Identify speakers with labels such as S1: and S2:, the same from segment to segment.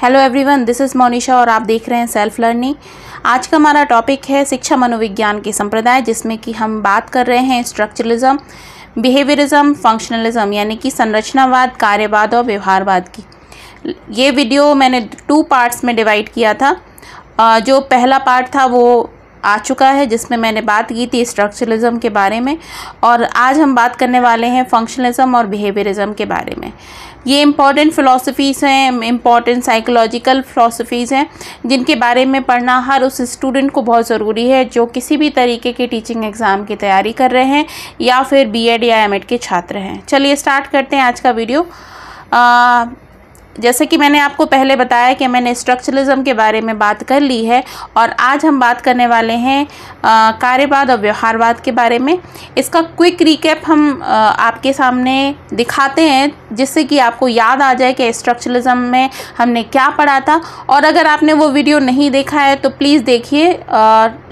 S1: Hello everyone, this is Monisha और आप देख रहे हैं सेल्फ लर्निंग। आज का हमारा टॉपिक है शिक्षा मनोविज्ञान के संप्रदाय, जिसमें कि हम बात कर रहे हैं स्ट्रक्चरलिज्म, बिहेवियरिज्म, फंक्शनलिज्म यानी कि संरचनावाद, कार्यवाद और व्यवहारवाद की। ये वीडियो मैंने 2 पार्ट्स में डिवाइड किया था। जो पहला पार्ट था वो आ चुका है, जिसमें मैंने बात की थी स्ट्रक्चरलिज्म के बारे में, और आज हम बात करने वाले हैं फंक्शनलिज्म और बिहेवियरिज्म के बारे में। ये इम्पॉर्टेंट फ़िलासफ़ीज़ हैं, इम्पॉर्टेंट साइकोलॉजिकल फ़िलासफ़ीज़ हैं, जिनके बारे में पढ़ना हर उस स्टूडेंट को बहुत ज़रूरी है जो किसी भी तरीके के टीचिंग एग्ज़ाम की तैयारी कर रहे हैं या फिर बीएड या एमएड के छात्र हैं। चलिए स्टार्ट करते हैं आज का वीडियो। जैसे कि मैंने आपको पहले बताया कि मैंने स्ट्रक्चरलिज्म के बारे में बात कर ली है, और आज हम बात करने वाले हैं कार्यवाद और व्यवहारवाद के बारे में। इसका क्विक रिकैप हम आपके सामने दिखाते हैं, जिससे कि आपको याद आ जाए कि स्ट्रक्चरलिज्म में हमने क्या पढ़ा था। और अगर आपने वो वीडियो नहीं देखा है तो प्लीज़ देखिए,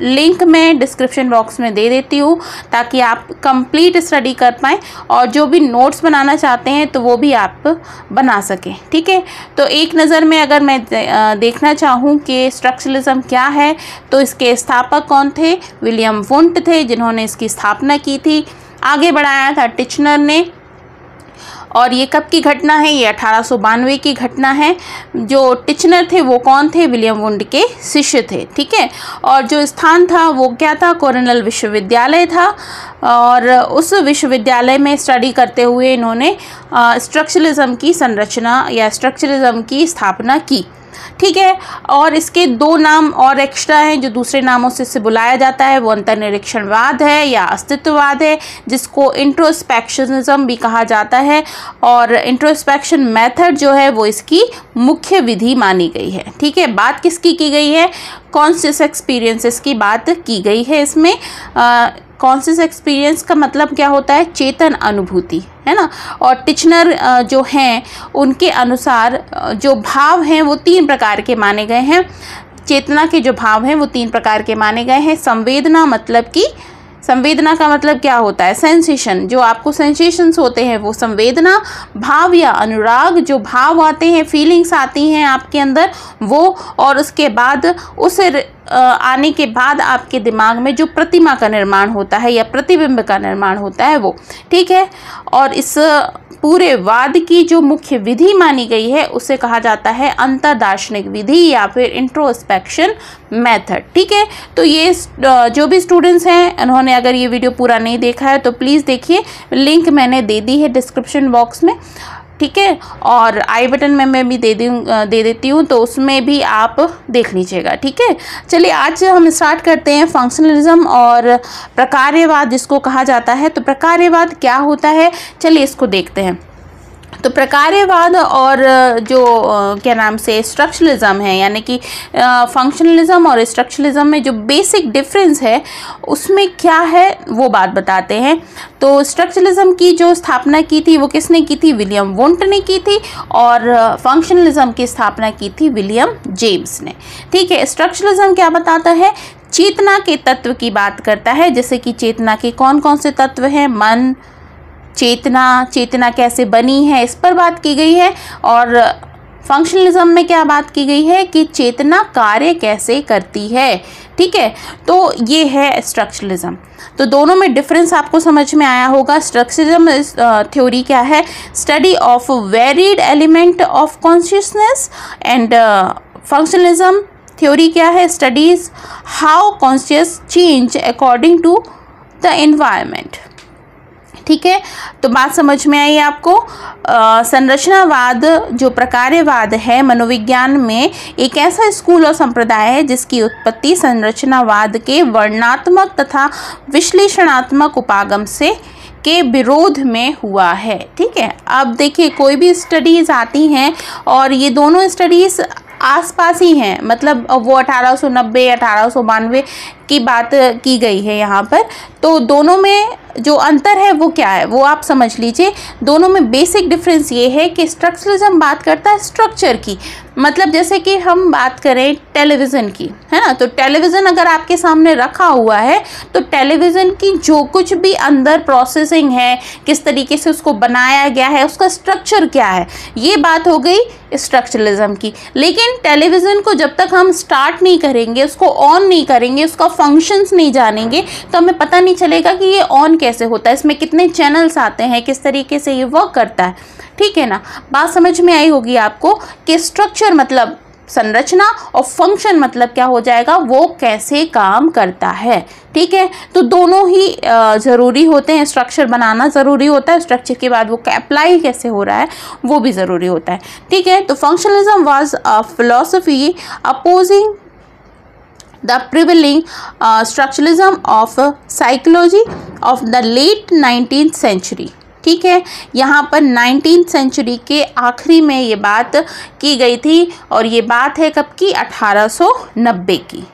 S1: लिंक मैं डिस्क्रिप्शन बॉक्स में दे देती हूँ, ताकि आप कंप्लीट स्टडी कर पाएँ और जो भी नोट्स बनाना चाहते हैं तो वो भी आप बना सकें। ठीक है, तो एक नज़र में अगर मैं देखना चाहूँ कि स्ट्रक्चरलिज्म क्या है, तो इसके स्थापक कौन थे? विलियम वुंट थे, जिन्होंने इसकी स्थापना की थी। आगे बढ़ाया था टिचनर ने, और ये कब की घटना है? ये 1892 की घटना है। जो टिचनर थे वो कौन थे? विलियम वुंट के शिष्य थे। ठीक है, और जो स्थान था वो क्या था? कोर्नेल विश्वविद्यालय था, और उस विश्वविद्यालय में स्टडी करते हुए इन्होंने स्ट्रक्चरलिज्म की संरचना या स्ट्रक्चरलिज्म की स्थापना की। ठीक है, और इसके 2 नाम और एक्स्ट्रा हैं जो दूसरे नामों से इसे बुलाया जाता है। वो अंतर्निरीक्षणवाद है या अस्तित्ववाद है, जिसको इंट्रोस्पेक्शनिज्म भी कहा जाता है, और इंट्रोस्पेक्शन मेथड जो है वो इसकी मुख्य विधि मानी गई है। ठीक है, बात किसकी की गई है? कॉन्शियस एक्सपीरियंसेस की बात की गई है इसमें। कॉन्शियस एक्सपीरियंस का मतलब क्या होता है? चेतन अनुभूति, है ना। और टिचनर जो हैं उनके अनुसार जो भाव हैं वो 3 प्रकार के माने गए हैं। चेतना के जो भाव हैं वो 3 प्रकार के माने गए हैं। संवेदना, मतलब कि संवेदना का मतलब क्या होता है? सेंसेशन, जो आपको सेंसेशंस होते हैं वो संवेदना। भाव या अनुराग, जो भाव आते हैं, फीलिंग्स आती हैं आपके अंदर वो, और उसके बाद उस आने के बाद आपके दिमाग में जो प्रतिमा का निर्माण होता है या प्रतिबिंब का निर्माण होता है वो। ठीक है, और इस पूरे वाद की जो मुख्य विधि मानी गई है उसे कहा जाता है अंतरदार्शनिक विधि या फिर इंट्रोस्पेक्शन मेथड। ठीक है, तो ये जो भी स्टूडेंट्स हैं उन्होंने अगर ये वीडियो पूरा नहीं देखा है तो प्लीज़ देखिए, लिंक मैंने दे दी है डिस्क्रिप्शन बॉक्स में। ठीक है, और आई बटन में मैं भी दे देती हूँ, तो उसमें भी आप देख लीजिएगा। ठीक है, चलिए आज हम स्टार्ट करते हैं फंक्शनलिज्म और प्रकार्यवाद जिसको कहा जाता है। तो प्रकार्यवाद क्या होता है, चलिए इसको देखते हैं। तो प्रकार्यवाद और जो क्या नाम से स्ट्रक्चरलिज्म है, यानी कि फंक्शनलिज्म और स्ट्रक्चरलिज्म में जो बेसिक डिफरेंस है उसमें क्या है वो बात बताते हैं। तो स्ट्रक्चरलिज्म की जो स्थापना की थी वो किसने की थी? विलियम वुंट ने की थी, और फंक्शनलिज्म की स्थापना की थी विलियम जेम्स ने। ठीक है, स्ट्रक्चरलिज्म क्या बताता है? चेतना के तत्व की बात करता है, जैसे कि चेतना के कौन कौन से तत्व हैं? मन, चेतना कैसे बनी है, इस पर बात की गई है। और फंक्शनलिज्म में क्या बात की गई है कि चेतना कार्य कैसे करती है। ठीक है, तो ये है स्ट्रक्चरलिज्म। तो दोनों में डिफरेंस आपको समझ में आया होगा। स्ट्रक्चरलिज्म थ्योरी क्या है? Study of varied element of consciousness, and functionalism theory क्या है? Studies how conscious change according to the environment. ठीक है, तो बात समझ में आई आपको। संरचनावाद जो प्रकार्यवाद है मनोविज्ञान में एक ऐसा स्कूल और संप्रदाय है जिसकी उत्पत्ति संरचनावाद के वर्णनात्मक तथा विश्लेषणात्मक उपागम से के विरोध में हुआ है। ठीक है, अब देखिए कोई भी स्टडीज़ आती हैं और ये दोनों स्टडीज़ आसपास ही हैं, मतलब वो 1890 1892 की बात की गई है यहाँ पर। तो दोनों में जो अंतर है वो क्या है वो आप समझ लीजिए। दोनों में बेसिक डिफरेंस ये है कि स्ट्रक्चरलिज्म बात करता है स्ट्रक्चर की, मतलब जैसे कि हम बात करें टेलीविज़न की, है ना, तो टेलीविज़न अगर आपके सामने रखा हुआ है तो टेलीविज़न की जो कुछ भी अंदर प्रोसेसिंग है, किस तरीके से उसको बनाया गया है, उसका स्ट्रक्चर क्या है, ये बात हो गई स्ट्रक्चरलिज्म की। लेकिन टेलीविज़न को जब तक हम स्टार्ट नहीं करेंगे, उसको ऑन नहीं करेंगे, उसका फंक्शंस नहीं जानेंगे, तो हमें पता नहीं चलेगा कि ये ऑन कैसे होता है, इसमें कितने चैनल्स आते हैं, किस तरीके से ये वर्क करता है। ठीक है ना, बात समझ में आई होगी आपको कि स्ट्रक्चर मतलब संरचना और फंक्शन मतलब क्या हो जाएगा, वो कैसे काम करता है। ठीक है, तो दोनों ही ज़रूरी होते हैं। स्ट्रक्चर बनाना ज़रूरी होता है, स्ट्रक्चर के बाद वो अप्लाई कैसे हो रहा है वो भी ज़रूरी होता है। ठीक है, तो functionalism was a philosophy opposing the prevailing structuralism of psychology of the late 19th century। ठीक है, यहाँ पर 19th सेंचुरी के आखिरी में ये बात की गई थी और ये बात है कब की, 1890 की।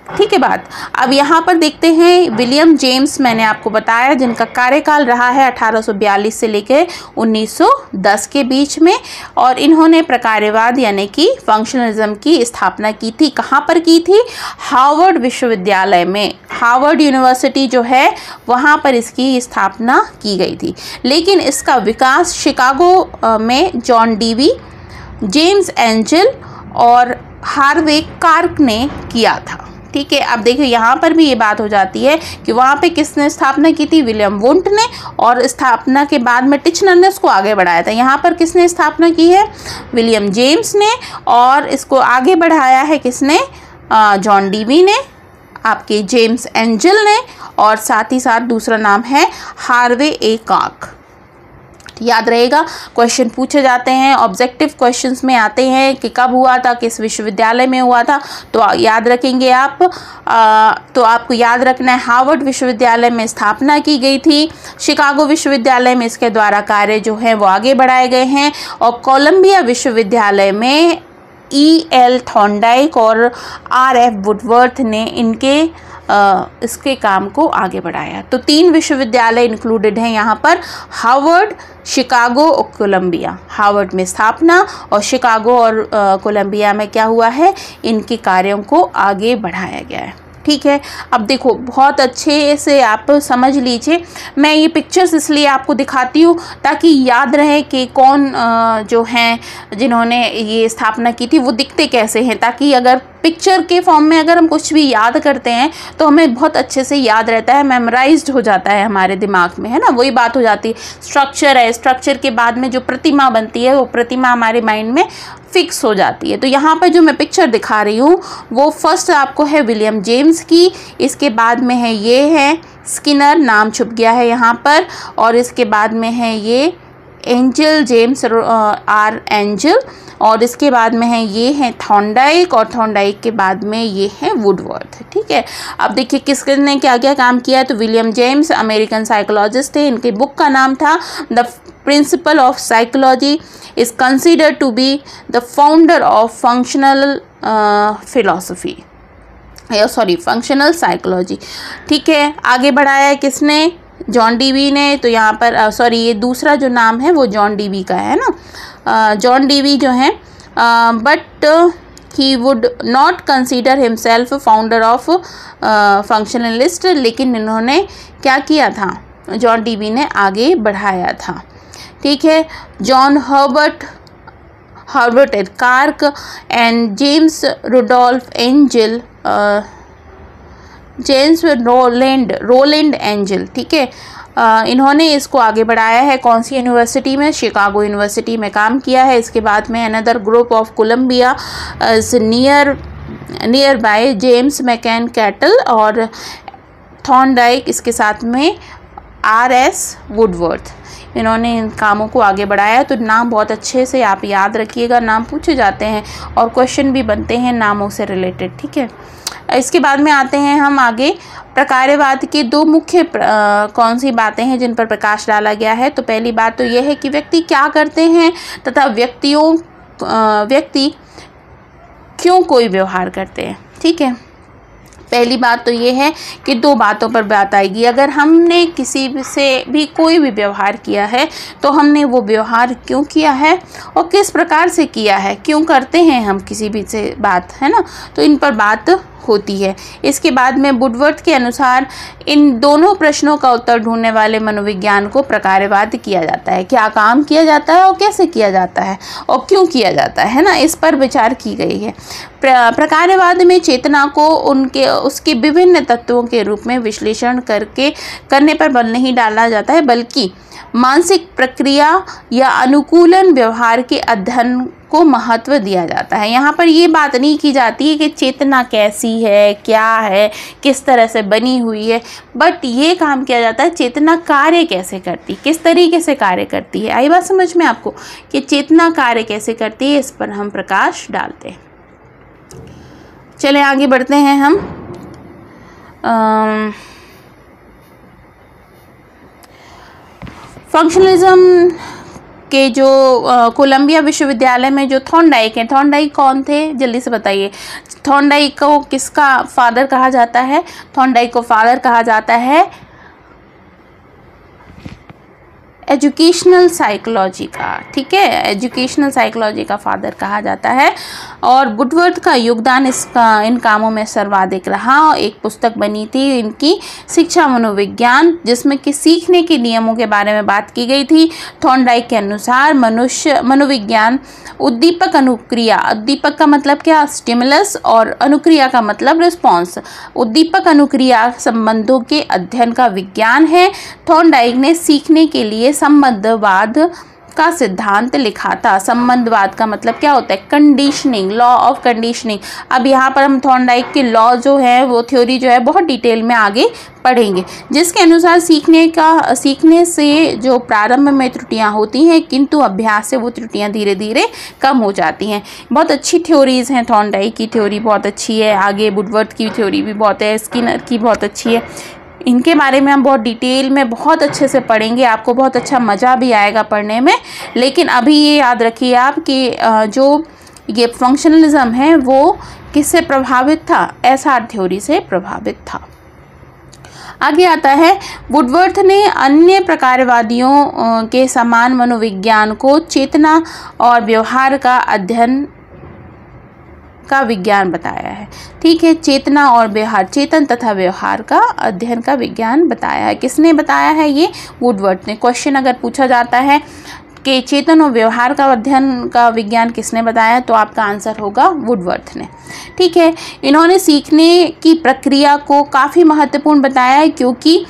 S1: ठीक है बात। अब यहाँ पर देखते हैं विलियम जेम्स, मैंने आपको बताया जिनका कार्यकाल रहा है 1842 से लेकर 1910 के बीच में, और इन्होंने प्रकार्यवाद यानी कि फंक्शनलिज्म की स्थापना की थी। कहाँ पर की थी, हार्वर्ड विश्वविद्यालय में, हार्वर्ड यूनिवर्सिटी जो है वहाँ पर इसकी स्थापना की गई थी। लेकिन इसका विकास शिकागो में जॉन डीवी, जेम्स एंजल और हार्वे कार्क ने किया था। ठीक है, अब देखिए यहाँ पर भी ये बात हो जाती है कि वहाँ पे किसने स्थापना की थी, विलियम वुंट ने, और स्थापना के बाद में टिचनर ने इसको आगे बढ़ाया था। यहाँ पर किसने स्थापना की है, विलियम जेम्स ने, और इसको आगे बढ़ाया है किसने, जॉन डीवी ने, आपके जेम्स एंजल ने, और साथ ही साथ दूसरा नाम है हार्वे ए कार्क। याद रहेगा, क्वेश्चन पूछे जाते हैं, ऑब्जेक्टिव क्वेश्चंस में आते हैं कि कब हुआ था, किस विश्वविद्यालय में हुआ था, तो याद रखेंगे आप। तो आपको याद रखना है हार्वर्ड विश्वविद्यालय में स्थापना की गई थी, शिकागो विश्वविद्यालय में इसके द्वारा कार्य जो है वो आगे बढ़ाए गए हैं, और कोलंबिया विश्वविद्यालय में E.L. थॉर्नडाइक और R.F. वुडवर्थ ने इसके काम को आगे बढ़ाया। तो 3 विश्वविद्यालय इंक्लूडेड हैं यहाँ पर, हार्वर्ड, शिकागो और कोलंबिया। हार्वर्ड में स्थापना और शिकागो और कोलंबिया में क्या हुआ है, इनके कार्यों को आगे बढ़ाया गया है। ठीक है, अब देखो बहुत अच्छे से आप समझ लीजिए। मैं ये पिक्चर्स इसलिए आपको दिखाती हूँ ताकि याद रहे कि कौन जो हैं जिन्होंने ये स्थापना की थी वो दिखते कैसे हैं, ताकि अगर पिक्चर के फॉर्म में अगर हम कुछ भी याद करते हैं तो हमें बहुत अच्छे से याद रहता है, मेमोराइज्ड हो जाता है हमारे दिमाग में, है ना। वही बात हो जाती है, स्ट्रक्चर है, स्ट्रक्चर के बाद में जो प्रतिमा बनती है वो प्रतिमा हमारे माइंड में फिक्स हो जाती है। तो यहाँ पर जो मैं पिक्चर दिखा रही हूँ वो फर्स्ट आपको है विलियम जेम्स की, इसके बाद में है ये है स्किनर, नाम छुप गया है यहाँ पर, और इसके बाद में है ये एंजल, जेम्स आर एंजल, और इसके बाद में है ये है थॉर्नडाइक, और थॉर्नडाइक के बाद में ये है वुडवर्थ। ठीक है, अब देखिए किसने क्या क्या काम किया है। तो विलियम जेम्स अमेरिकन साइकोलॉजिस्ट थे, इनके बुक का नाम था the principle of psychology, is considered to be the founder of functional philosophy, sorry functional psychology. ठीक है, आगे बढ़ाया है किसने, जॉन डीवी ने। तो यहाँ पर सॉरी ये दूसरा जो नाम है वो जॉन डीवी का है ना, जॉन डीवी जो है, but he would not consider himself founder of functionalist, लेकिन इन्होंने क्या किया था, जॉन डीवी ने आगे बढ़ाया था। ठीक है, John Herbert Carr and James Rudolph Angell, James Rowland Angell. ठीक है, इन्होंने इसको आगे बढ़ाया है कौन सी यूनिवर्सिटी में, शिकागो यूनिवर्सिटी में काम किया है। इसके बाद में another group of Columbia near by James McKeen Cattell और थॉर्नडाइक, इसके साथ में R.S. वुडवर्थ, इन्होंने इन कामों को आगे बढ़ाया। तो नाम बहुत अच्छे से आप याद रखिएगा, नाम पूछे जाते हैं और क्वेश्चन भी बनते हैं नामों से रिलेटेड। ठीक है, इसके बाद में आते हैं हम आगे, प्रकार्यवाद की 2 मुख्य कौन सी बातें हैं जिन पर प्रकाश डाला गया है। तो पहली बात तो यह है कि व्यक्ति क्या करते हैं तथा व्यक्ति क्यों कोई व्यवहार करते हैं। ठीक है, पहली बात तो ये है कि दो बातों पर बात आएगी। अगर हमने किसी से भी कोई भी व्यवहार किया है तो हमने वो व्यवहार क्यों किया है और किस प्रकार से किया है, क्यों करते हैं हम किसी भी से बात, है ना, तो इन पर बात होती है। इसके बाद में वुडवर्थ के अनुसार इन दोनों प्रश्नों का उत्तर ढूंढने वाले मनोविज्ञान को प्रकारवाद किया जाता है। क्या काम किया जाता है और कैसे किया जाता है और क्यों किया जाता है ना, इस पर विचार की गई है। प्रकारवाद में चेतना को उसके विभिन्न तत्वों के रूप में विश्लेषण करने पर बल नहीं डाला जाता है, बल्कि मानसिक प्रक्रिया या अनुकूलन व्यवहार के अध्ययन को महत्व दिया जाता है। यहाँ पर ये बात नहीं की जाती है कि चेतना कैसी है, क्या है, किस तरह से बनी हुई है, बट ये काम किया जाता है चेतना कार्य कैसे करती, किस तरीके से कार्य करती है। आई बात समझ में आपको कि चेतना कार्य कैसे करती है, इस पर हम प्रकाश डालते हैं। चले आगे बढ़ते हैं हम। फंक्शनलिज्म के जो कोलंबिया विश्वविद्यालय में जो थॉर्नडाइक हैं, थॉर्नडाइक कौन थे जल्दी से बताइए। थॉर्नडाइक को किसका फादर कहा जाता है? थॉर्नडाइक को फादर कहा जाता है एजुकेशनल साइकोलॉजी का, ठीक है, एजुकेशनल साइकोलॉजी का फादर कहा जाता है। और वुडवर्थ का योगदान इन कामों में सर्वाधिक रहा। एक पुस्तक बनी थी इनकी, शिक्षा मनोविज्ञान, जिसमें कि सीखने के नियमों के बारे में बात की गई थी। थॉर्नडाइक के अनुसार मनोविज्ञान उद्दीपक अनुक्रिया, उद्दीपक का मतलब क्या, स्टिमुलस, और अनुक्रिया का मतलब रिस्पॉन्स, उद्दीपक अनुक्रिया संबंधों के अध्ययन का विज्ञान है। थॉर्नडाइक ने सीखने के लिए संबंधवाद का सिद्धांत लिखा था। संबंधवाद का मतलब क्या होता है, कंडीशनिंग, लॉ ऑफ कंडीशनिंग। अब यहाँ पर हम थॉर्नडाइक के लॉ जो है, वो थ्योरी जो है, बहुत डिटेल में आगे पढ़ेंगे, जिसके अनुसार सीखने से जो प्रारंभ में त्रुटियां होती हैं, किंतु अभ्यास से वो त्रुटियां धीरे धीरे कम हो जाती हैं। बहुत अच्छी थ्योरीज हैं, थॉर्नडाइक की थ्योरी बहुत अच्छी है, आगे वुडवर्थ की थ्योरी भी बहुत है, स्किनर की बहुत अच्छी है। इनके बारे में हम बहुत डिटेल में बहुत अच्छे से पढ़ेंगे, आपको बहुत अच्छा मज़ा भी आएगा पढ़ने में। लेकिन अभी ये याद रखिए आप कि जो ये फंक्शनलिज्म है वो किससे प्रभावित था, एसआर थ्योरी से प्रभावित था। आगे आता है, वुडवर्थ ने अन्य प्रकारवादियों के समान मनोविज्ञान को चेतना और व्यवहार का अध्ययन का विज्ञान बताया है। ठीक है, चेतना और व्यवहार, चेतन तथा व्यवहार का अध्ययन का विज्ञान बताया है। किसने बताया है? ये वुडवर्थ ने। क्वेश्चन अगर पूछा जाता है कि चेतन और व्यवहार का अध्ययन का विज्ञान किसने बताया, तो आपका आंसर होगा वुडवर्थ ने। ठीक है, इन्होंने सीखने की प्रक्रिया को काफ़ी महत्वपूर्ण बताया है, क्योंकि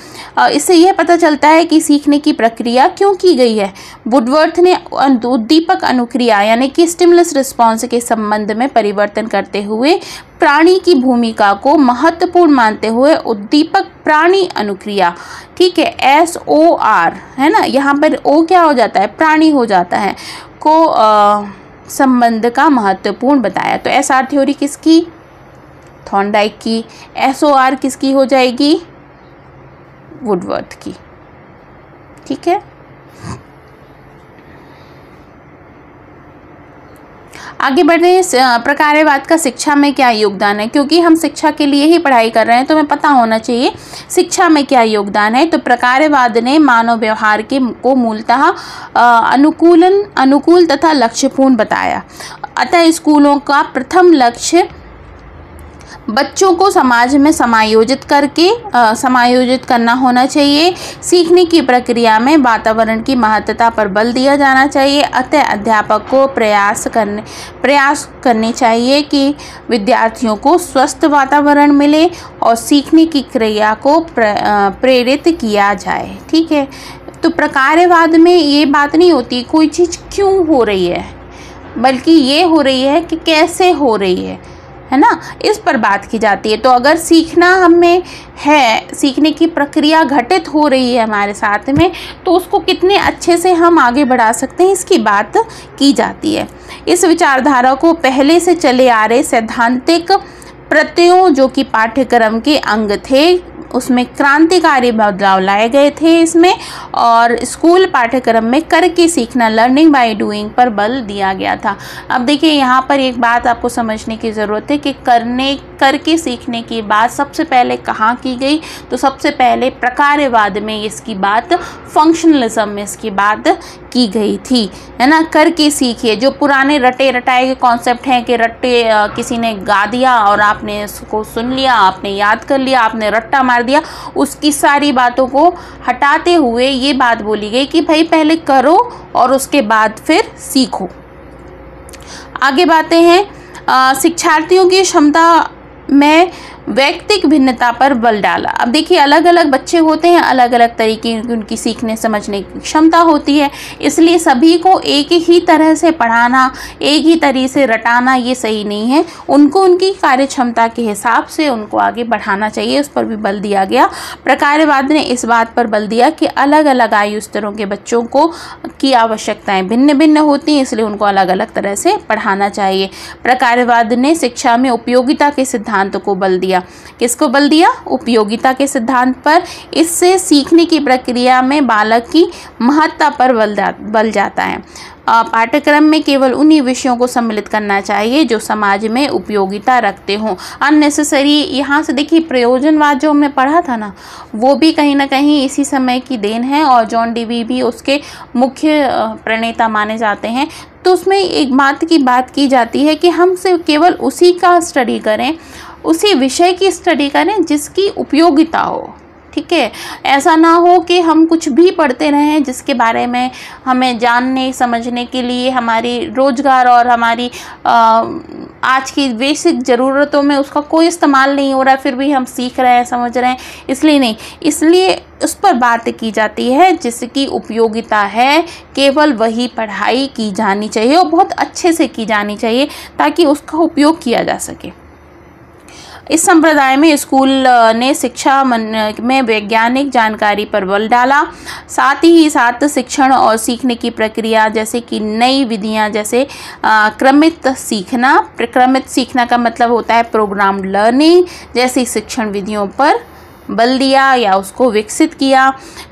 S1: इससे यह पता चलता है कि सीखने की प्रक्रिया क्यों की गई है। वुडवर्थ ने उद्दीपक अनुक्रिया यानी कि स्टिमुलस रिस्पॉन्स के संबंध में परिवर्तन करते हुए प्राणी की भूमिका को महत्वपूर्ण मानते हुए उद्दीपक प्राणी अनुक्रिया, ठीक है, SOR है ना, यहाँ पर O क्या हो जाता है, प्राणी हो जाता है, को संबंध का महत्वपूर्ण बताया। तो SR थ्योरी किसकी? थॉर्नडाइक की। SOR किसकी हो जाएगी? वुडवर्थ की। ठीक है, आगे बढ़ रहे हैं। प्रकारवाद का शिक्षा में क्या योगदान है? क्योंकि हम शिक्षा के लिए ही पढ़ाई कर रहे हैं, तो हमें पता होना चाहिए शिक्षा में क्या योगदान है। तो प्रकारवाद ने मानव व्यवहार को मूलतः अनुकूल तथा लक्ष्यपूर्ण बताया। अतः स्कूलों का प्रथम लक्ष्य बच्चों को समाज में समायोजित करना होना चाहिए। सीखने की प्रक्रिया में वातावरण की महत्वता पर बल दिया जाना चाहिए। अतः अध्यापक को प्रयास करने चाहिए कि विद्यार्थियों को स्वस्थ वातावरण मिले और सीखने की क्रिया को प्रेरित किया जाए। ठीक है, तो प्रकारवाद में ये बात नहीं होती कोई चीज़ क्यों हो रही है, बल्कि ये हो रही है कि कैसे हो रही है ना, इस पर बात की जाती है। तो अगर सीखना हमें है, सीखने की प्रक्रिया घटित हो रही है हमारे साथ में, तो उसको कितने अच्छे से हम आगे बढ़ा सकते हैं, इसकी बात की जाती है। इस विचारधारा को पहले से चले आ रहे सैद्धांतिक प्रत्ययों जो कि पाठ्यक्रम के अंग थे, उसमें क्रांतिकारी बदलाव लाए गए थे इसमें, और स्कूल पाठ्यक्रम में करके सीखना, लर्निंग बाय डूइंग पर बल दिया गया था। अब देखिए यहाँ पर एक बात आपको समझने की ज़रूरत है कि करके सीखने की बात सबसे पहले कहाँ की गई, तो सबसे पहले प्रकार्यवाद में इसकी बात, फंक्शनलिज्म में इसकी बात की गई थी, है ना। करके सीखिए, जो पुराने रटे रटाए के कॉन्सेप्ट हैं कि रट्टे किसी ने गा दिया और आपने उसको सुन लिया, आपने याद कर लिया, आपने रट्टा मार दिया, उसकी सारी बातों को हटाते हुए ये बात बोली गई कि भाई पहले करो और उसके बाद फिर सीखो। आगे बातें हैं, शिक्षार्थियों की क्षमता में व्यक्तिक भिन्नता पर बल डाला। अब देखिए अलग अलग बच्चे होते हैं, अलग अलग तरीके की उनकी सीखने समझने की क्षमता होती है, इसलिए सभी को एक ही तरह से पढ़ाना, एक ही तरीके से रटाना ये सही नहीं है। उनको उनकी कार्य क्षमता के हिसाब से उनको आगे बढ़ाना चाहिए, उस पर भी बल दिया गया। प्रकार्यवाद ने इस बात पर बल दिया कि अलग अलग आयु स्तरों के बच्चों को की आवश्यकताएं भिन्न भिन्न होती हैं, इसलिए उनको अलग अलग तरह से पढ़ाना चाहिए। प्रकार्यवाद ने शिक्षा में उपयोगिता के सिद्धांत को बल दिया। किसको बल दिया? उपयोगिता के सिद्धांत पर। इससे सीखने की प्रक्रिया में बालक की महत्ता पर बल जाता है। पाठ्यक्रम में केवल उन्हीं विषयों को सम्मिलित करना चाहिए जो समाज में उपयोगिता रखते हों। अननेसेसरी, यहाँ से देखिए प्रयोजनवाद जो हमने पढ़ा था ना, वो भी कहीं ना कहीं इसी समय की देन है, और जॉन डेवी भी उसके मुख्य प्रणेता माने जाते हैं। तो उसमें एक बात की जाती है कि हम सिर्फ केवल उसी का स्टडी करें, उसी विषय की स्टडी करें जिसकी उपयोगिता हो। ठीक है, ऐसा ना हो कि हम कुछ भी पढ़ते रहें जिसके बारे में हमें जानने समझने के लिए हमारी रोजगार और हमारी आज की बेसिक ज़रूरतों में उसका कोई इस्तेमाल नहीं हो रहा, फिर भी हम सीख रहे हैं, समझ रहे हैं, इसलिए नहीं। इसलिए उस पर बात की जाती है जिसकी उपयोगिता है, केवल वही पढ़ाई की जानी चाहिए और बहुत अच्छे से की जानी चाहिए ताकि उसका उपयोग किया जा सके। इस संप्रदाय में स्कूल ने शिक्षा में वैज्ञानिक जानकारी पर बल डाला, साथ ही साथ शिक्षण और सीखने की प्रक्रिया जैसे कि नई विधियां, जैसे क्रमित सीखना का मतलब होता है प्रोग्राम लर्निंग, जैसी शिक्षण विधियों पर बल दिया या उसको विकसित किया।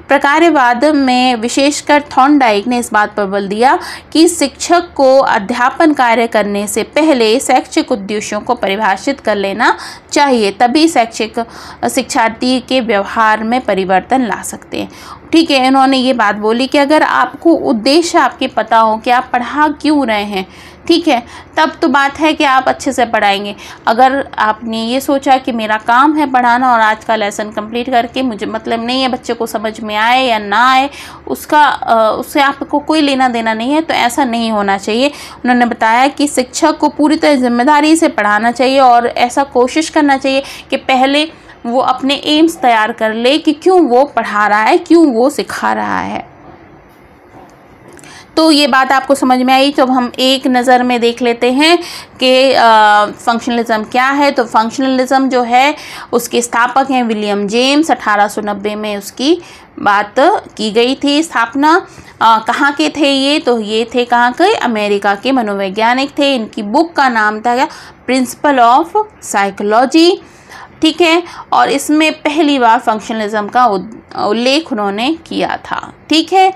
S1: प्रकार्यवाद में विशेषकर थॉर्नडाइक ने इस बात पर बल दिया कि शिक्षक को अध्यापन कार्य करने से पहले शैक्षिक उद्देश्यों को परिभाषित कर लेना चाहिए, तभी शिक्षार्थी के व्यवहार में परिवर्तन ला सकते हैं। ठीक है, इन्होंने ये बात बोली कि अगर आपको उद्देश्य आपके पता हो कि आप पढ़ा क्यों रहे हैं, ठीक है, तब तो बात है कि आप अच्छे से पढ़ाएंगे। अगर आपने ये सोचा कि मेरा काम है पढ़ाना और आज का लेसन कंप्लीट करके मुझे मतलब नहीं है बच्चे को समझ में आए या ना आए, उससे आपको कोई लेना देना नहीं है, तो ऐसा नहीं होना चाहिए। उन्होंने बताया कि शिक्षक को पूरी तरह जिम्मेदारी से पढ़ाना चाहिए और ऐसा कोशिश करना चाहिए कि पहले वो अपने एम्स तैयार कर ले कि क्यों वो पढ़ा रहा है, क्यों वो सिखा रहा है। तो ये बात आपको समझ में आई। तो हम एक नज़र में देख लेते हैं कि फंक्शनलिज्म क्या है। तो फंक्शनलिज्म जो है उसके स्थापक हैं विलियम जेम्स। 1890 में उसकी बात की गई थी। स्थापना कहाँ के थे ये? तो ये थे कहाँ के? अमेरिका के मनोवैज्ञानिक थे। इनकी बुक का नाम था क्या? Principal of psychology. ठीक है, और इसमें पहली बार फंक्शनलिज्म का उल्लेख उन्होंने किया था। ठीक है,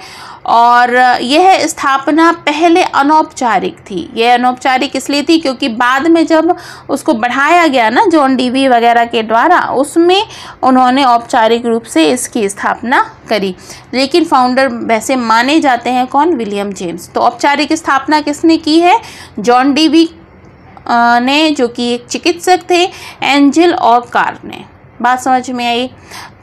S1: और यह स्थापना पहले अनौपचारिक थी। यह अनौपचारिक इसलिए थी क्योंकि बाद में जब उसको बढ़ाया गया ना जॉन डेवी वगैरह के द्वारा, उसमें उन्होंने औपचारिक रूप से इसकी स्थापना करी। लेकिन फाउंडर वैसे माने जाते हैं कौन? William James. तो औपचारिक स्थापना किसने की है? जॉन डेवी ने, जो कि एक चिकित्सक थे, एंजल और कार ने। बात समझ में आई?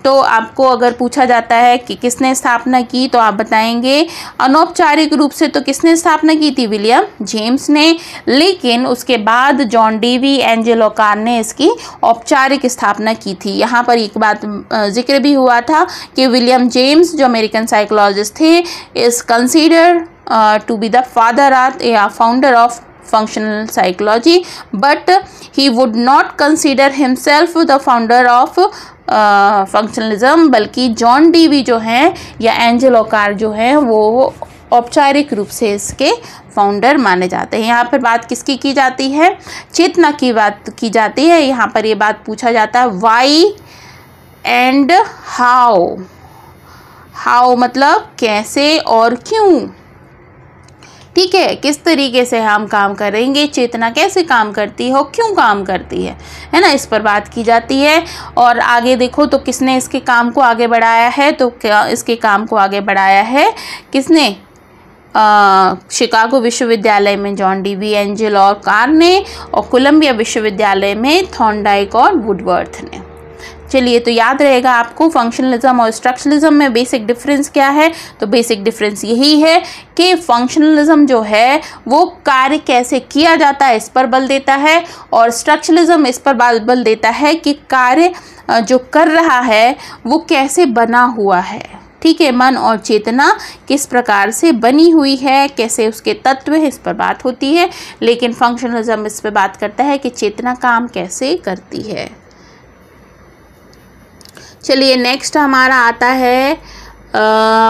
S1: तो आपको अगर पूछा जाता है कि किसने स्थापना की, तो आप बताएंगे अनौपचारिक रूप से तो किसने स्थापना की थी? विलियम जेम्स ने। लेकिन उसके बाद जॉन डेवी, एंजल और कार ने इसकी औपचारिक स्थापना की थी। यहाँ पर एक बात जिक्र भी हुआ था कि विलियम जेम्स जो अमेरिकन साइकोलॉजिस्ट थे, is considered to be the founder of functional psychology, but he would not consider himself the founder of functionalism, बल्कि जॉन डेवी जो हैं या एंजल और कार जो हैं वो औपचारिक रूप से इसके फाउंडर माने जाते हैं। यहाँ पर बात किसकी की जाती है? चेतना की बात की जाती है। यहाँ पर ये बात पूछा जाता है, वाई एंड हाउ। हाउ मतलब कैसे और क्यों, ठीक है, किस तरीके से हम काम करेंगे, चेतना कैसे काम करती है और क्यों काम करती है ना, इस पर बात की जाती है। और आगे देखो तो किसने इसके काम को आगे बढ़ाया है, तो क्या इसके काम को आगे बढ़ाया है किसने, शिकागो विश्वविद्यालय में जॉन डी एंजल और कार ने, और कोलंबिया विश्वविद्यालय में थॉर्नडाइक और वुडवर्थ ने। चलिए, तो याद रहेगा आपको फंक्शनलिज्म और स्ट्रक्चरलिज्म में बेसिक डिफरेंस क्या है। तो बेसिक डिफरेंस यही है कि फंक्शनलिज्म जो है वो कार्य कैसे किया जाता है इस पर बल देता है, और स्ट्रक्चरलिज्म इस पर बल देता है कि कार्य जो कर रहा है वो कैसे बना हुआ है, ठीक है, मन और चेतना किस प्रकार से बनी हुई है, कैसे उसके तत्व है, इस पर बात होती है। लेकिन फंक्शनलिज्म इस पर बात करता है कि चेतना काम कैसे करती है। चलिए, नेक्स्ट हमारा आता है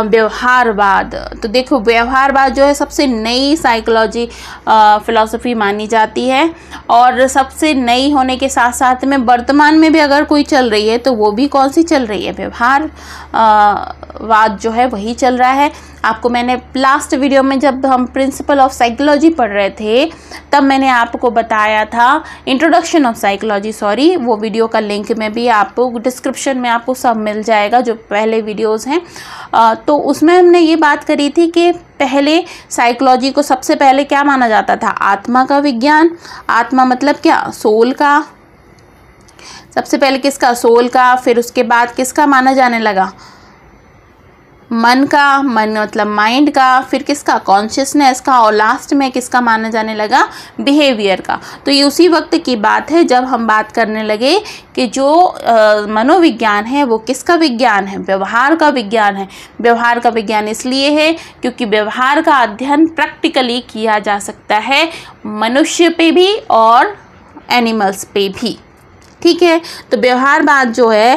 S1: व्यवहारवाद। तो देखो, व्यवहारवाद जो है सबसे नई साइकोलॉजी फिलॉसफी मानी जाती है, और सबसे नई होने के साथ साथ में वर्तमान में भी अगर कोई चल रही है तो वो भी कौन सी चल रही है, व्यवहारवाद जो है वही चल रहा है। आपको मैंने लास्ट वीडियो में जब हम प्रिंसिपल ऑफ साइकोलॉजी पढ़ रहे थे तब मैंने आपको बताया था, इंट्रोडक्शन ऑफ साइकोलॉजी सॉरी, वो वीडियो का लिंक में भी आपको डिस्क्रिप्शन में आपको सब मिल जाएगा जो पहले वीडियोस हैं। तो उसमें हमने ये बात करी थी कि पहले साइकोलॉजी को सबसे पहले क्या माना जाता था, आत्मा का विज्ञान। आत्मा मतलब क्या, सोल का, सबसे पहले किसका, सोल का, फिर उसके बाद किसका माना जाने लगा, मन का, मन मतलब माइंड का, फिर किसका, कॉन्शियसनेस का, और लास्ट में किसका माना जाने लगा, बिहेवियर का। तो ये उसी वक्त की बात है जब हम बात करने लगे कि जो मनोविज्ञान है वो किसका विज्ञान है, व्यवहार का विज्ञान है। व्यवहार का विज्ञान इसलिए है क्योंकि व्यवहार का अध्ययन प्रैक्टिकली किया जा सकता है मनुष्य पे भी और एनिमल्स पे भी, ठीक है। तो व्यवहारवाद जो है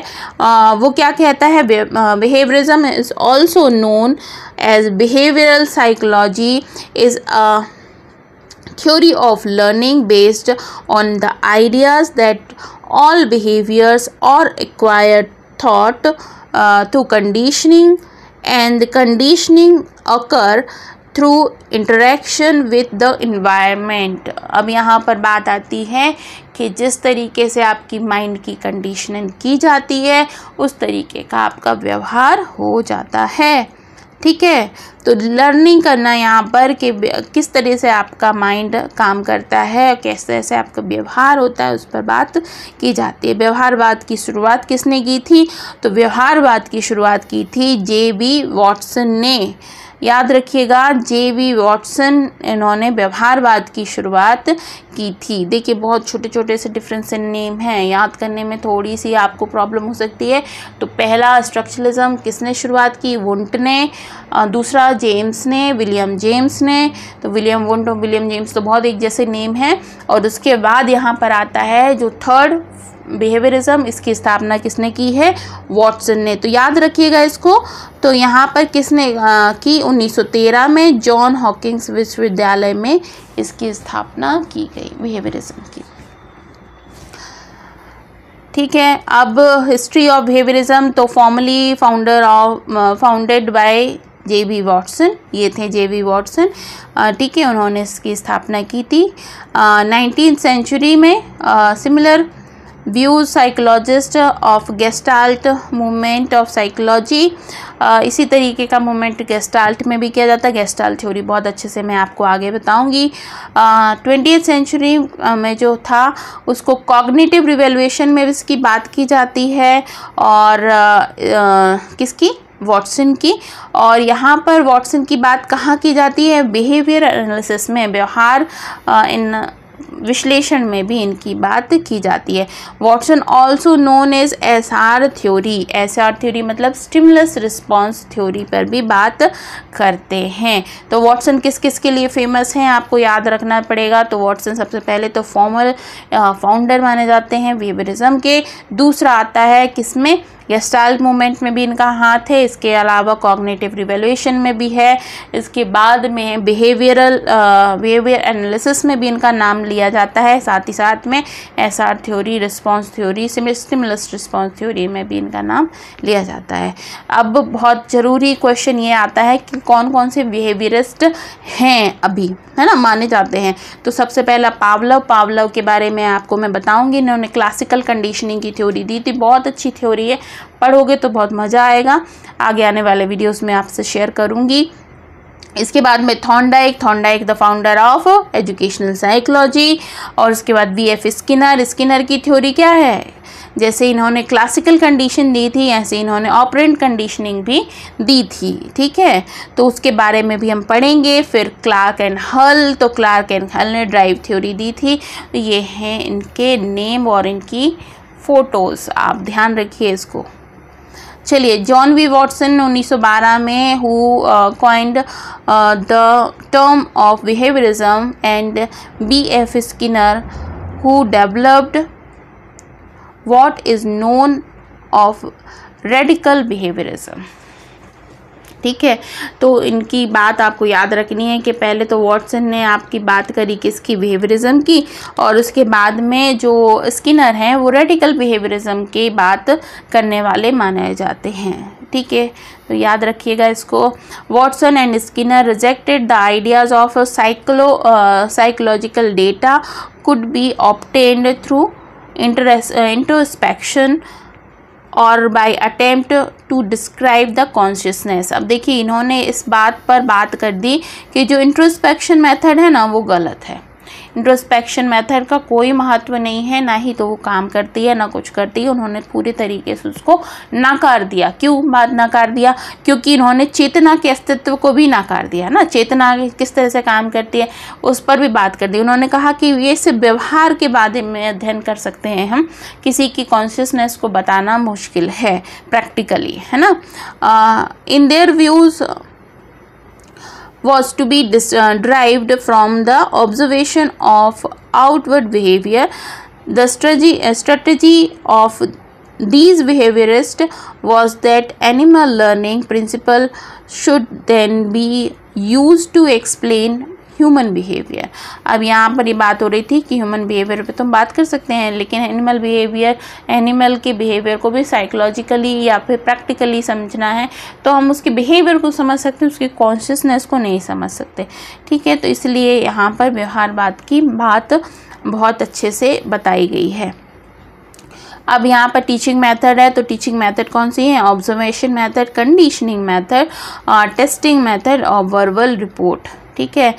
S1: वो क्या कहता है, behaviourism is also known as behavioural psychology is a theory of learning based on the ideas that all behaviors are acquired thought through conditioning, and conditioning occur through interaction with the environment. अब यहाँ पर बात आती है कि जिस तरीके से आपकी माइंड की कंडीशनिंग की जाती है उस तरीके का आपका व्यवहार हो जाता है, ठीक है। तो लर्निंग करना यहाँ पर कि किस तरह से आपका माइंड काम करता है, किस तरह से आपका व्यवहार होता है, उस पर बात की जाती है। व्यवहारवाद की शुरुआत किसने की थी, तो व्यवहारवाद की शुरुआत की थी जे.बी. वॉटसन ने। याद रखिएगा, जे.बी. वॉटसन, इन्होंने व्यवहारवाद की शुरुआत की थी। देखिए, बहुत छोटे छोटे से डिफरेंस इन नेम हैं, याद करने में थोड़ी सी आपको प्रॉब्लम हो सकती है। तो पहला स्ट्रक्चरलिज्म किसने शुरुआत की, वुंट ने। दूसरा जेम्स ने, विलियम जेम्स ने। तो विलियम वुंट और विलियम जेम्स तो बहुत एक जैसे नेम हैं। और उसके बाद यहाँ पर आता है जो थर्ड बिहेवियरिज्म, इसकी स्थापना किसने की है, वॉटसन ने। तो याद रखिएगा इसको। तो यहाँ पर किसने की, 1913 में जॉन हॉकिंस विश्वविद्यालय में इसकी स्थापना की गई बिहेवियरिज्म की, ठीक है। अब हिस्ट्री ऑफ बिहेवियरिज्म, तो formally founded by JB. Watson, ये थे जे.बी. वॉटसन, ठीक है। उन्होंने इसकी स्थापना की थी 19th सेंचुरी में। Similar views psychologist of gestalt movement of psychology, इसी तरीके का मूवमेंट गेस्टाल्ट में भी किया जाता है। गेस्टाल्ट थ्योरी बहुत अच्छे से मैं आपको आगे बताऊंगी। 20th सेंचुरी में जो था उसको कॉग्निटिव रिवैल्यूएशन में इसकी बात की जाती है, और किसकी, वॉटसन की। और यहाँ पर वॉटसन की बात कहाँ की जाती है, बिहेवियर एनालिसिस में, व्यवहार इन विश्लेषण में भी इनकी बात की जाती है। Watson also known as SR theory. SR theory मतलब स्टिमुलस रिस्पॉन्स थ्योरी पर भी बात करते हैं। तो वॉटसन किस किस के लिए फेमस हैं आपको याद रखना पड़ेगा। तो वॉटसन सबसे पहले तो फाउंडर माने जाते हैं बिहेवियरिज्म के। दूसरा आता है किसमें, गेस्टाल्ट मूवमेंट में भी इनका हाथ है, इसके अलावा कॉग्निटिव रिवैल्यूएशन में भी है, इसके बाद में बिहेवियर एनालिसिस में भी इनका नाम लिया जाता है, साथ ही साथ में SR theory, response theory, stimulus response theory में भी इनका नाम लिया जाता है। अब बहुत ज़रूरी क्वेश्चन ये आता है कि कौन कौन से बिहेवियरिस्ट हैं अभी, है ना, माने जाते हैं। तो सबसे पहला पावलव के बारे में आपको मैं बताऊंगी। इन्होंने क्लासिकल कंडीशनिंग की थ्योरी दी थी, बहुत अच्छी थ्योरी है, पढ़ोगे तो बहुत मज़ा आएगा। आगे आने वाले वीडियोस में आपसे शेयर करूंगी। इसके बाद में Thorndike the founder of educational psychology, और उसके बाद वी.एफ. स्किनर की थ्योरी क्या है, जैसे इन्होंने क्लासिकल कंडीशन दी थी ऐसे इन्होंने ऑपरेंट कंडीशनिंग भी दी थी, ठीक है, तो उसके बारे में भी हम पढ़ेंगे। फिर क्लार्क एंड हल, तो क्लार्क एंड हल ने ड्राइव थ्योरी दी थी। तो ये हैं इनके नेम और इनकी फ़ोटोज़, आप ध्यान रखिए इसको। चलिए, जॉन वी वॉटसन 1912 में who coined the term of behaviourism, and BF. Skinner who developed what is known of radical behaviorism। ठीक है, तो इनकी बात आपको याद रखनी है कि पहले तो वॉटसन ने आपकी बात करी किसकी, बिहेवियरिज्म की, और उसके बाद में जो स्किनर हैं वो रेडिकल बिहेवियरिज्म की बात करने वाले माने जाते हैं। ठीक है, तो याद रखिएगा इसको। Watson and Skinner rejected the ideas of psychological data could be obtained through introspection और by attempt to describe the consciousness. अब देखिए, इन्होंने इस बात पर बात कर दी कि जो इंट्रोस्पेक्शन मेथड है ना वो गलत है। इंट्रोस्पेक्शन मेथड का कोई महत्व नहीं है, ना ही तो वो काम करती है ना कुछ करती है। उन्होंने पूरे तरीके से उसको नकार दिया। क्यों बात नकार दिया? क्योंकि इन्होंने चेतना के अस्तित्व को भी नकार दिया ना, चेतना किस तरह से काम करती है उस पर भी बात कर दी। उन्होंने कहा कि ये सिर्फ व्यवहार के बारे में अध्ययन कर सकते हैं हम, किसी की कॉन्शियसनेस को बताना मुश्किल है प्रैक्टिकली, है ना। In their views was to be derived from the observation of outward behavior. The strategy of these behaviorists was that animal learning principle should then be used to explain human behaviour. अब यहाँ पर ये बात हो रही थी कि human behaviour पे तो हम बात कर सकते हैं, लेकिन एनिमल बिहेवियर, एनिमल के बिहेवियर को भी साइकोलॉजिकली या फिर प्रैक्टिकली समझना है तो हम उसके बिहेवियर को समझ सकते हैं, उसकी कॉन्शियसनेस को नहीं समझ सकते। ठीक है, तो इसलिए यहाँ पर व्यवहारवाद की बात बहुत अच्छे से बताई गई है। अब यहाँ पर टीचिंग मेथड है, तो टीचिंग मेथड कौन सी है? Observation method, conditioning method, testing method और वर्बल रिपोर्ट। ठीक है,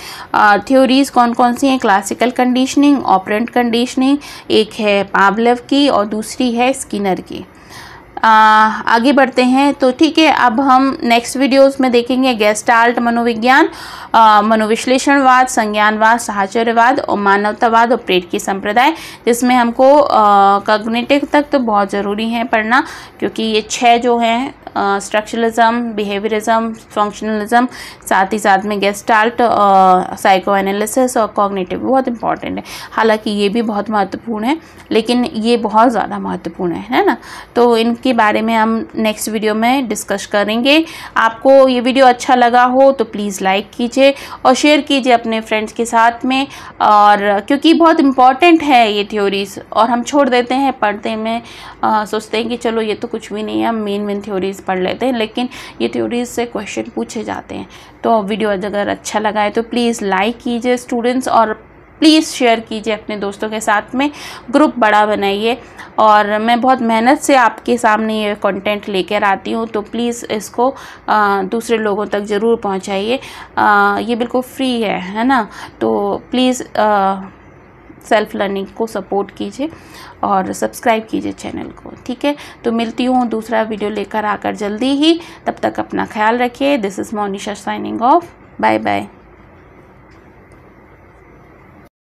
S1: थ्योरीज़ कौन कौन सी हैं? क्लासिकल कंडीशनिंग, ऑपरेंट कंडीशनिंग, एक है पावलव की और दूसरी है स्किनर की। आगे बढ़ते हैं। तो ठीक है, अब हम नेक्स्ट वीडियोस में देखेंगे गेस्टाल्ट मनोविज्ञान, मनोविश्लेषणवाद, संज्ञानवाद, साहचर्यवाद और मानवतावाद और प्रेटकी संप्रदाय, जिसमें हमको कॉग्निटिव तक तो बहुत ज़रूरी है पढ़ना, क्योंकि ये 6 जो हैं स्ट्रक्चरलिज्म, बिहेवियरिज्म, फंक्शनलिज्म, साथ ही साथ में गेस्टाल्ट, साइको एनालिसिस और कॉग्निटिव बहुत इंपॉर्टेंट है। हालांकि ये भी बहुत महत्वपूर्ण है, लेकिन ये बहुत ज़्यादा महत्वपूर्ण है ना। तो इनके बारे में हम नेक्स्ट वीडियो में डिस्कस करेंगे। आपको ये वीडियो अच्छा लगा हो तो प्लीज़ लाइक कीजिए और शेयर कीजिए अपने फ्रेंड्स के साथ में, और क्योंकि बहुत इंपॉर्टेंट है ये थ्योरीज़, और हम छोड़ देते हैं पढ़ते में, सोचते हैं कि चलो ये तो कुछ भी नहीं है, हम मेन थ्योरीज़ पढ़ लेते हैं, लेकिन ये थ्योरीज से क्वेश्चन पूछे जाते हैं। तो वीडियो अगर अच्छा लगा है तो प्लीज़ लाइक कीजिए स्टूडेंट्स, और प्लीज़ शेयर कीजिए अपने दोस्तों के साथ में, ग्रुप बड़ा बनाइए। और मैं बहुत मेहनत से आपके सामने ये कंटेंट लेकर आती हूँ, तो प्लीज़ इसको दूसरे लोगों तक ज़रूर पहुँचाइए। ये बिल्कुल फ्री है ना। तो प्लीज़ सेल्फ लर्निंग को सपोर्ट कीजिए और सब्सक्राइब कीजिए चैनल को। ठीक है, तो मिलती हूँ दूसरा वीडियो लेकर आकर जल्दी ही। तब तक अपना ख्याल रखिए। This is Monisha signing off. Bye bye.